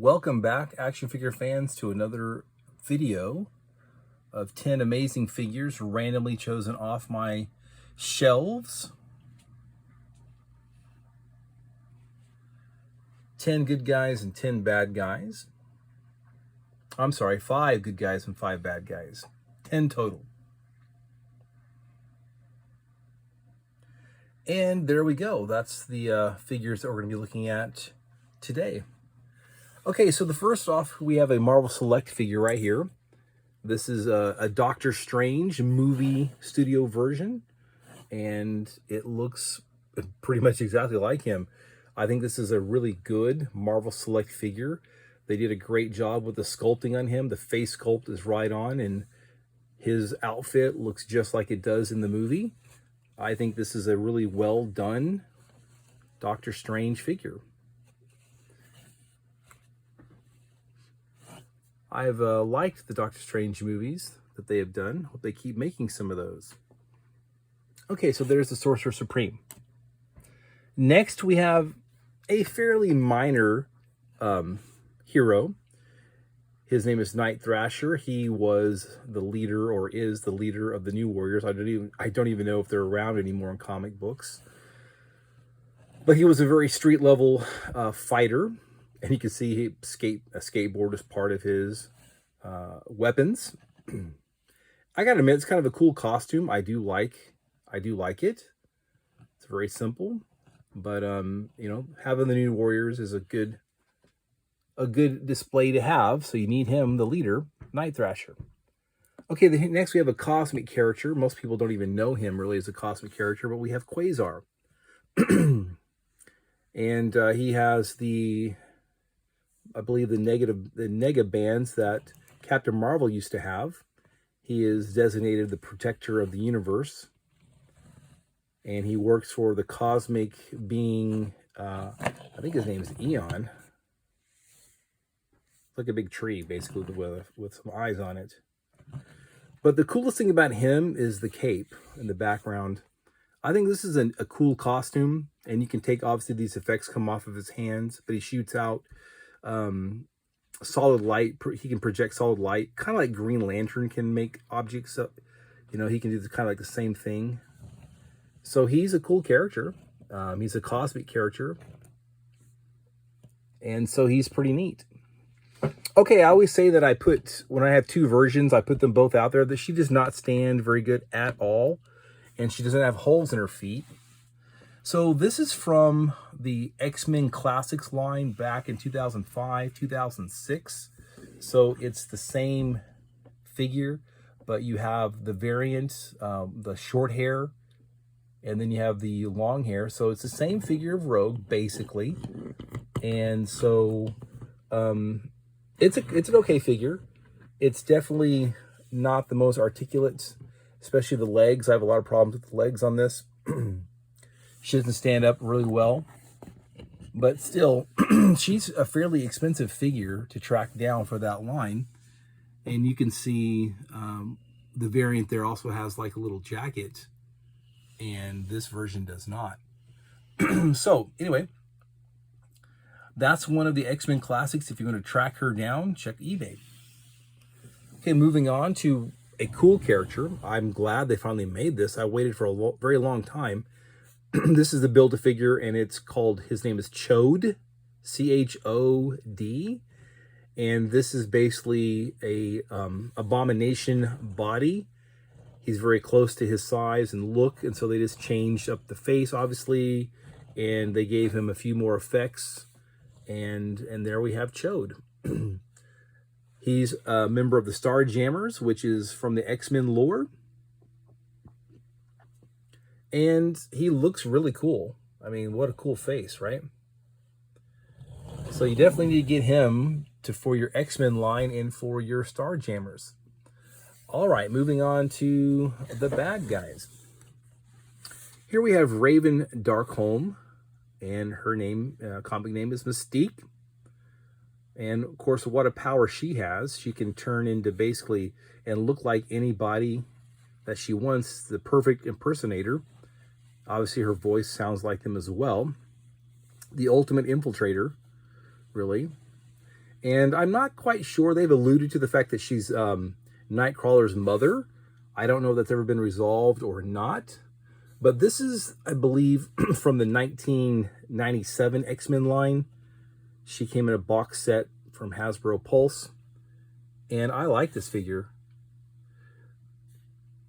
Welcome back, action figure fans, to another video of 10 amazing figures randomly chosen off my shelves. 10 good guys and 10 bad guys. I'm sorry, 5 good guys and 5 bad guys. 10 total. And there we go. That's the figures that we're going to be looking at today. Okay, so the first off, we have a Marvel Select figure right here. This is a Doctor Strange movie studio version, and it looks pretty much exactly like him. I think this is a really good Marvel Select figure. They did a great job with the sculpting on him. The face sculpt is right on, and his outfit looks just like it does in the movie. I think this is a really well done Doctor Strange figure. I've liked the Doctor Strange movies that they have done. Hope they keep making some of those. Okay, so there's the Sorcerer Supreme. Next, we have a fairly minor hero. His name is Night Thrasher. He was the leader, or is the leader, of the New Warriors. I don't even know if they're around anymore in comic books. But he was a very street level fighter. And you can see a skateboard is part of his weapons. I gotta admit, it's kind of a cool costume. I do like it. It's very simple, but you know, having the New Warriors is a good display to have. So you need him, the leader, Night Thrasher. Okay, next we have a cosmic character. Most people don't even know him really as a cosmic character, but we have Quasar, and he has I believe the nega bands that Captain Marvel used to have. He is designated the protector of the universe, and he works for the cosmic being. I think his name is Eon. It's like a big tree, basically, with some eyes on it. But the coolest thing about him is the cape in the background. I think this is a cool costume, and you can take, obviously, these effects come off of his hands, but he shoots out solid light. He can project solid light, kind of like Green Lantern can make objects up. You know, he can do kind of like the same thing. So he's a cool character. He's a cosmic character, and so he's pretty neat. Okay, I always say that when I have two versions, I put them both out there. That she does not stand very good at all, and she doesn't have holes in her feet. So this is from the X-Men Classics line back in 2005, 2006. So it's the same figure, but you have the variant, the short hair, and then you have the long hair. So it's the same figure of Rogue, basically. And so it's an okay figure. It's definitely not the most articulate, especially the legs. I have a lot of problems with the legs on this. She doesn't stand up really well, but still, she's a fairly expensive figure to track down for that line. And you can see the variant there also has like a little jacket, and this version does not. So anyway, that's one of the X-Men Classics. If you want to track her down, check eBay. Okay, moving on to a cool character. I'm glad they finally made this. I waited for a very long time. This is the Build-A-Figure, and it's called, his name is Chode, C-H-O-D, and this is basically a Abomination body. He's very close to his size and look, and so they just changed up the face, obviously, and they gave him a few more effects, and there we have Chode. He's a member of the Starjammers, which is from the X-Men lore. And he looks really cool. I mean, what a cool face, right? So you definitely need to get him for your X-Men line and for your Starjammers. All right, moving on to the bad guys. Here we have Raven Darkholme, and her name, comic name, is Mystique. And of course, what a power she has. She can turn into basically and look like anybody that she wants, the perfect impersonator. Obviously, her voice sounds like them as well. The ultimate infiltrator, really. And I'm not quite sure. They've alluded to the fact that she's Nightcrawler's mother. I don't know if that's ever been resolved or not. But this is, I believe, from the 1997 X-Men line. She came in a box set from Hasbro Pulse. And I like this figure.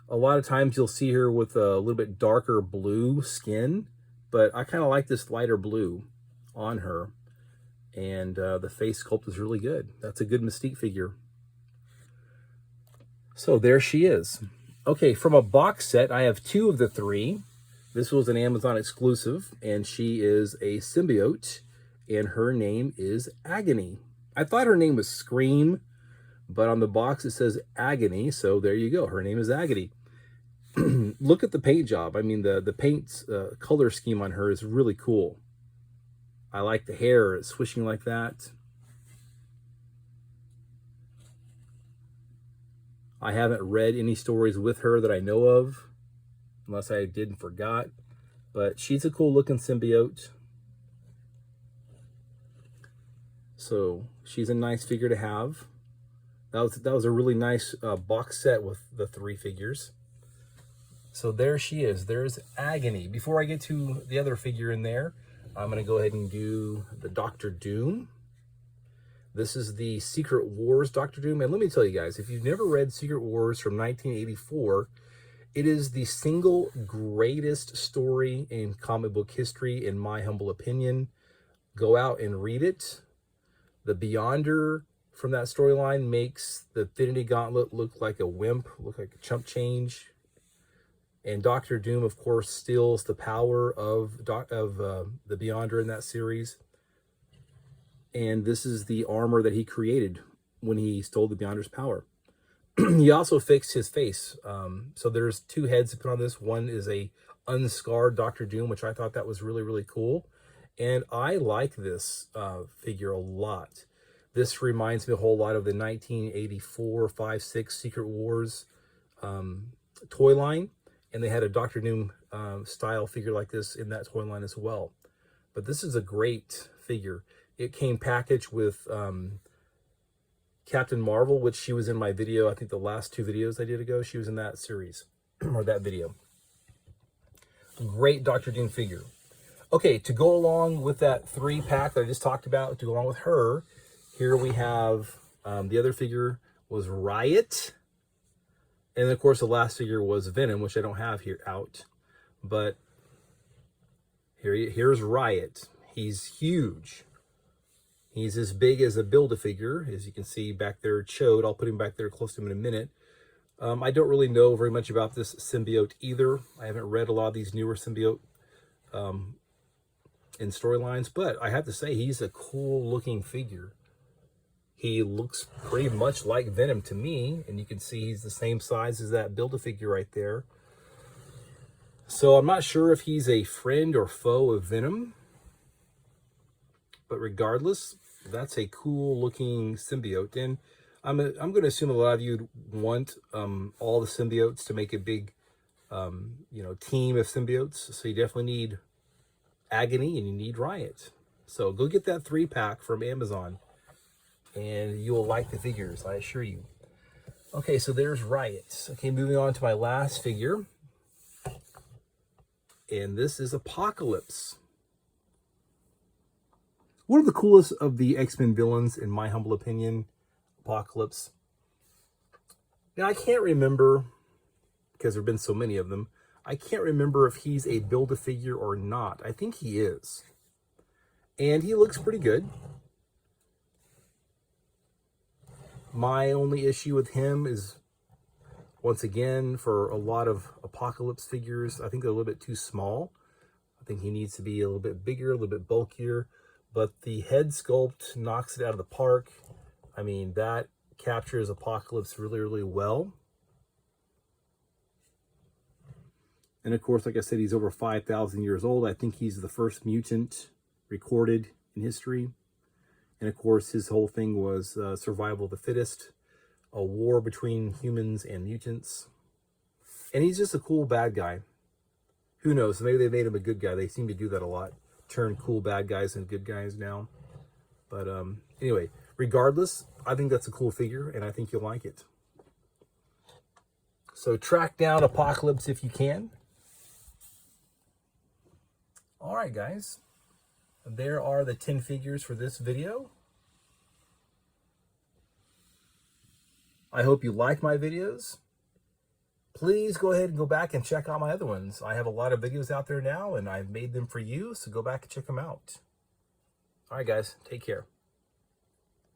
A lot of times you'll see her with a little bit darker blue skin, but I kind of like this lighter blue on her. And the face sculpt is really good. That's a good Mystique figure. So there she is. Okay, from a box set, I have 2 of the 3. This was an Amazon exclusive, and she is a symbiote, and her name is Agony. I thought her name was Scream, but on the box it says Agony, so there you go. Her name is Agony. Look at the paint job. I mean, the paint's color scheme on her is really cool. I like the hair. It's swishing like that. I haven't read any stories with her that I know of, unless I did and forgot. But she's a cool looking symbiote. So she's a nice figure to have. That was a really nice box set with the 3 figures. So there she is. There's Agony. Before I get to the other figure in there, I'm going to go ahead and do the Doctor Doom. This is the Secret Wars Doctor Doom. And let me tell you guys, if you've never read Secret Wars from 1984, it is the single greatest story in comic book history, in my humble opinion. Go out and read it. The Beyonder from that storyline makes the Infinity Gauntlet look like a wimp, look like a chump change. And Doctor Doom, of course, steals the power of the Beyonder in that series. And this is the armor that he created when he stole the Beyonder's power. He also fixed his face. So there's 2 heads to put on this. One is a unscarred Doctor Doom, which I thought that was really, really cool. And I like this figure a lot. This reminds me a whole lot of the 1984, 5, 6 Secret Wars toy line. And they had a Doctor Doom style figure like this in that toy line as well. But this is a great figure. It came packaged with Captain Marvel, which she was in my video. I think the last 2 videos I did ago, she was in that series, or that video. Great Doctor Doom figure. Okay, to go along with that 3-pack that I just talked about, to go along with her, here we have the other figure was Riot. And of course, the last figure was Venom, which I don't have here out. But here's Riot. He's huge. He's as big as a Build-A-Figure, as you can see back there, Chode. I'll put him back there close to him in a minute. I don't really know very much about this symbiote either. I haven't read a lot of these newer symbiote in storylines, but I have to say he's a cool-looking figure. He looks pretty much like Venom to me, and you can see he's the same size as that Build-A-Figure right there. So I'm not sure if he's a friend or foe of Venom, but regardless, that's a cool-looking symbiote. And I'm going to assume a lot of you want all the symbiotes to make a big, team of symbiotes. So you definitely need Agony and you need Riot. So go get that 3-pack from Amazon, and you will like the figures, I assure you. Okay, so there's Riot. Okay, moving on to my last figure. And this is Apocalypse. One of the coolest of the X-Men villains, in my humble opinion, Apocalypse. Now, I can't remember, because there have been so many of them, I can't remember if he's a Build-A-Figure or not. I think he is. And he looks pretty good. My only issue with him is, once again, for a lot of Apocalypse figures, I think they're a little bit too small. I think he needs to be a little bit bigger, a little bit bulkier. But the head sculpt knocks it out of the park. I mean, that captures Apocalypse really, really well. And of course, like I said, he's over 5,000 years old. I think he's the first mutant recorded in history. And of course, his whole thing was survival of the fittest, a war between humans and mutants. And he's just a cool bad guy. Who knows? Maybe they made him a good guy. They seem to do that a lot. Turn cool bad guys into good guys now. But anyway, regardless, I think that's a cool figure, and I think you'll like it. So track down Apocalypse if you can. All right, guys. There are the 10 figures for this video. I hope you like my videos. Please go ahead and go back and check out my other ones. I have a lot of videos out there now, and I've made them for you, so go back and check them out. All right, guys. Take care.